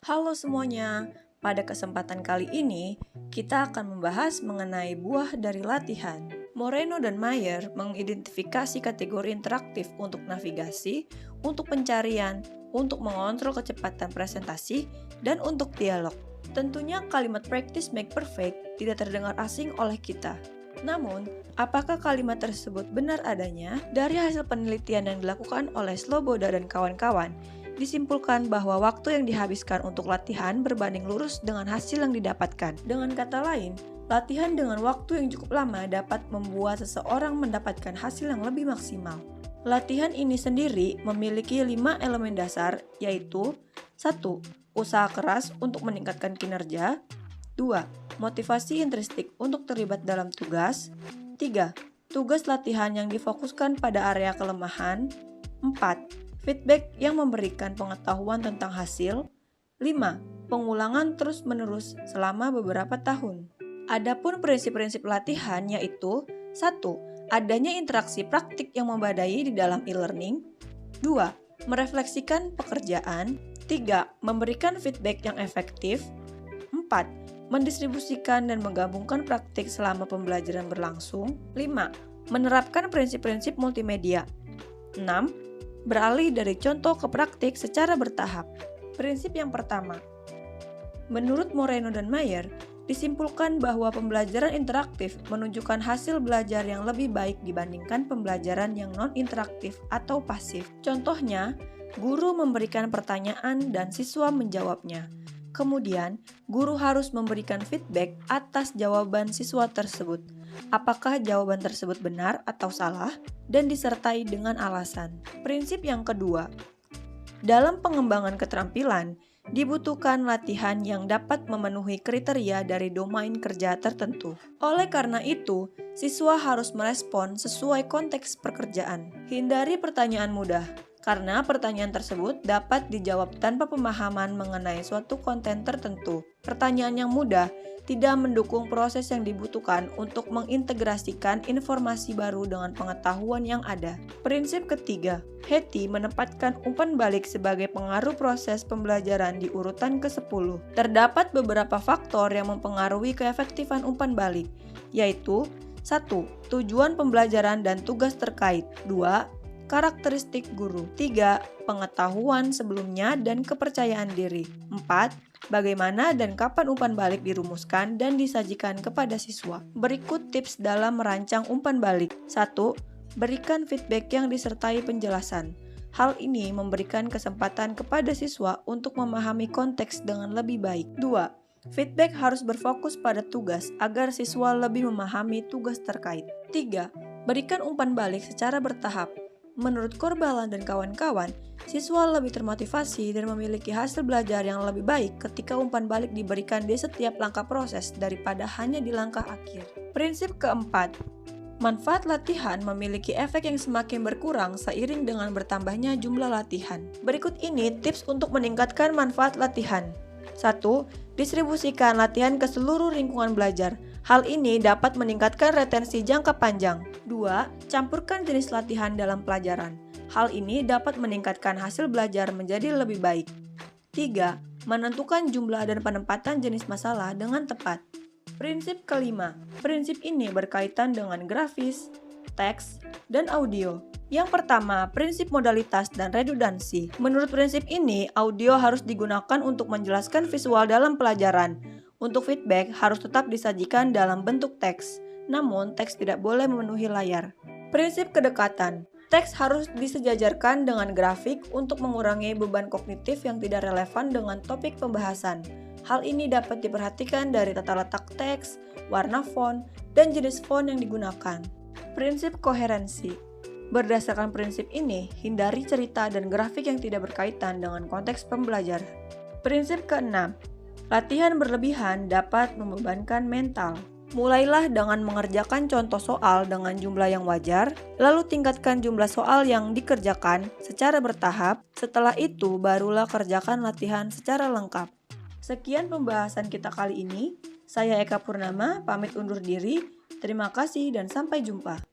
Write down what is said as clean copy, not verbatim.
Halo semuanya, pada kesempatan kali ini kita akan membahas mengenai buah dari latihan. Moreno dan Mayer mengidentifikasi kategori interaktif untuk navigasi, untuk pencarian, untuk mengontrol kecepatan presentasi, dan untuk dialog. Tentunya kalimat practice make perfect tidak terdengar asing oleh kita. Namun, apakah kalimat tersebut benar adanya? Dari hasil penelitian yang dilakukan oleh Sloboda dan kawan-kawan, disimpulkan bahwa waktu yang dihabiskan untuk latihan berbanding lurus dengan hasil yang didapatkan. Dengan kata lain, latihan dengan waktu yang cukup lama dapat membuat seseorang mendapatkan hasil yang lebih maksimal. Latihan ini sendiri memiliki 5 elemen dasar, yaitu 1. Usaha keras untuk meningkatkan kinerja. 2. Motivasi intrinsik untuk terlibat dalam tugas. 3. Tugas latihan yang difokuskan pada area kelemahan. 4. Feedback yang memberikan pengetahuan tentang hasil. 5. Pengulangan terus-menerus selama beberapa tahun. Adapun prinsip-prinsip latihan yaitu 1. Adanya interaksi praktik yang membadai di dalam e-learning. 2. Merefleksikan pekerjaan. 3. Memberikan feedback yang efektif. 4. Mendistribusikan dan menggabungkan praktik selama pembelajaran berlangsung. 5. Menerapkan prinsip-prinsip multimedia. 6. Beralih dari contoh ke praktik secara bertahap. Prinsip yang pertama. Menurut Moreno dan Mayer, disimpulkan bahwa pembelajaran interaktif menunjukkan hasil belajar yang lebih baik dibandingkan pembelajaran yang non-interaktif atau pasif. Contohnya, guru memberikan pertanyaan dan siswa menjawabnya. Kemudian, guru harus memberikan feedback atas jawaban siswa tersebut. Apakah jawaban tersebut benar atau salah, dan disertai dengan alasan. Prinsip yang kedua, dalam pengembangan keterampilan, dibutuhkan latihan yang dapat memenuhi kriteria dari domain kerja tertentu. Oleh karena itu, siswa harus merespon sesuai konteks pekerjaan. Hindari pertanyaan mudah, karena pertanyaan tersebut dapat dijawab tanpa pemahaman mengenai suatu konten tertentu. Pertanyaan yang mudah tidak mendukung proses yang dibutuhkan untuk mengintegrasikan informasi baru dengan pengetahuan yang ada. Prinsip ketiga, Hattie menempatkan umpan balik sebagai pengaruh proses pembelajaran di urutan ke-10. Terdapat beberapa faktor yang mempengaruhi keefektifan umpan balik, yaitu 1. Tujuan pembelajaran dan tugas terkait. 2. Karakteristik guru. 3. Pengetahuan sebelumnya dan kepercayaan diri. 4. Bagaimana dan kapan umpan balik dirumuskan dan disajikan kepada siswa. Berikut tips dalam merancang umpan balik. 1. Berikan feedback yang disertai penjelasan. Hal ini memberikan kesempatan kepada siswa untuk memahami konteks dengan lebih baik. 2. Feedback harus berfokus pada tugas agar siswa lebih memahami tugas terkait. 3. Berikan umpan balik secara bertahap. Menurut Corbalan dan kawan-kawan, siswa lebih termotivasi dan memiliki hasil belajar yang lebih baik ketika umpan balik diberikan di setiap langkah proses daripada hanya di langkah akhir. Prinsip keempat, manfaat latihan memiliki efek yang semakin berkurang seiring dengan bertambahnya jumlah latihan. Berikut ini tips untuk meningkatkan manfaat latihan. 1. Distribusikan latihan ke seluruh lingkungan belajar. Hal ini dapat meningkatkan retensi jangka panjang. 2. Campurkan jenis latihan dalam pelajaran. Hal ini dapat meningkatkan hasil belajar menjadi lebih baik. 3. Menentukan jumlah dan penempatan jenis masalah dengan tepat. Prinsip kelima. Prinsip ini berkaitan dengan grafis, teks, dan audio. Yang pertama, prinsip modalitas dan redundansi. Menurut prinsip ini, audio harus digunakan untuk menjelaskan visual dalam pelajaran. Untuk feedback harus tetap disajikan dalam bentuk teks, namun teks tidak boleh memenuhi layar. Prinsip kedekatan. Teks harus disejajarkan dengan grafik untuk mengurangi beban kognitif yang tidak relevan dengan topik pembahasan. Hal ini dapat diperhatikan dari tata letak teks, warna font, dan jenis font yang digunakan. Prinsip koherensi. Berdasarkan prinsip ini, hindari cerita dan grafik yang tidak berkaitan dengan konteks pembelajaran. Prinsip keenam, latihan berlebihan dapat membebankan mental. Mulailah dengan mengerjakan contoh soal dengan jumlah yang wajar, lalu tingkatkan jumlah soal yang dikerjakan secara bertahap. Setelah itu, barulah kerjakan latihan secara lengkap. Sekian pembahasan kita kali ini. Saya Eka Purnama, pamit undur diri. Terima kasih dan sampai jumpa.